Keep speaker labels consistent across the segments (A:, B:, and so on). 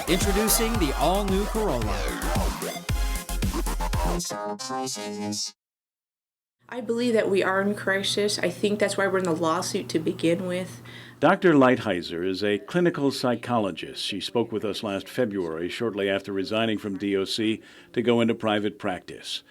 A: Introducing the all-new Corolla.
B: I believe that we are in crisis. I think that's why we're in the lawsuit to begin with.
C: Dr. Leitheiser is a clinical psychologist. She spoke with us last February, shortly after resigning from DOC to go into private practice.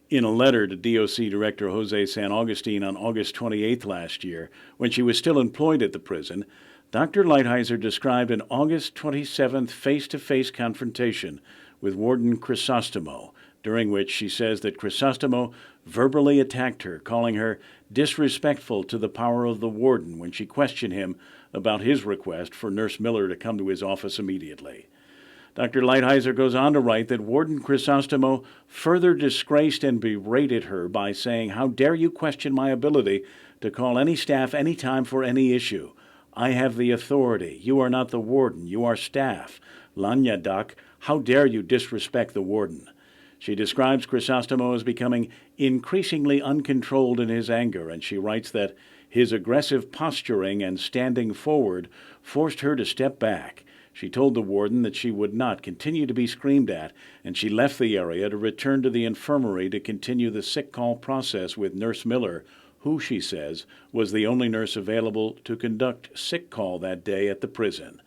C: In a letter to DOC Director Jose San Agustin on August 28th last year, when she was still employed at the prison, Dr. Leitheiser described an August 27th face-to-face confrontation with Warden Crisostimo, during which she says that Crisostimo verbally attacked her, calling her disrespectful to the power of the warden when she questioned him about his request for Nurse Miller to come to his office immediately. Dr. Leitheiser goes on to write that Warden Crisostimo further disgraced and berated her by saying, "How dare you question my ability to call any staff anytime for any issue? I have the authority. You are not the warden. You are staff. Lanya Doc, how dare you disrespect the warden?" She describes Crisostimo as becoming increasingly uncontrolled in his anger, and she writes that his aggressive posturing and standing forward forced her to step back. She told the warden that she would not continue to be screamed at, and she left the area to return to the infirmary to continue the sick call process with Nurse Miller, who, she says, was the only nurse available to conduct sick call that day at the prison.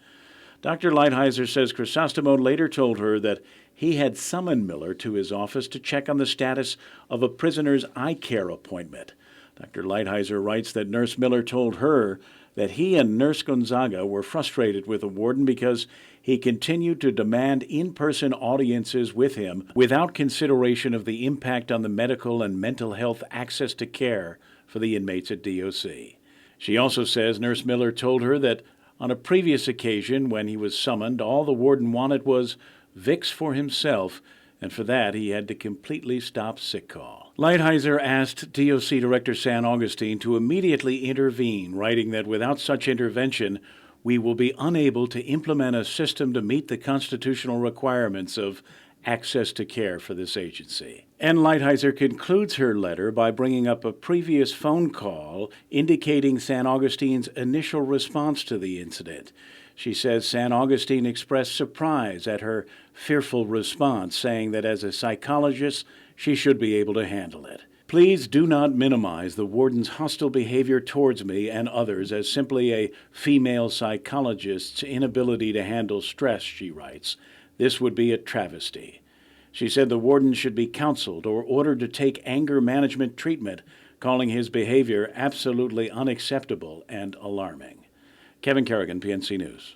C: Dr. Leitheiser says Crisostimo later told her that he had summoned Miller to his office to check on the status of a prisoner's eye care appointment. Dr. Leitheiser writes that Nurse Miller told her that he and Nurse Gonzaga were frustrated with the warden because he continued to demand in-person audiences with him without consideration of the impact on the medical and mental health access to care for the inmates at DOC. She also says Nurse Miller told her that on a previous occasion when he was summoned, all the warden wanted was Vicks for himself, and for that he had to completely stop sick call. Leitheiser asked DOC Director San Agustin to immediately intervene, writing that without such intervention, we will be unable to implement a system to meet the constitutional requirements of access to care for this agency. And Leitheiser concludes her letter by bringing up a previous phone call indicating San Agustin's initial response to the incident. She says San Agustin expressed surprise at her fearful response, saying that as a psychologist, she should be able to handle it. Please do not minimize the warden's hostile behavior towards me and others as simply a female psychologist's inability to handle stress, she writes. This would be a travesty. She said the warden should be counseled or ordered to take anger management treatment, calling his behavior absolutely unacceptable and alarming. Kevin Kerrigan, PNC News.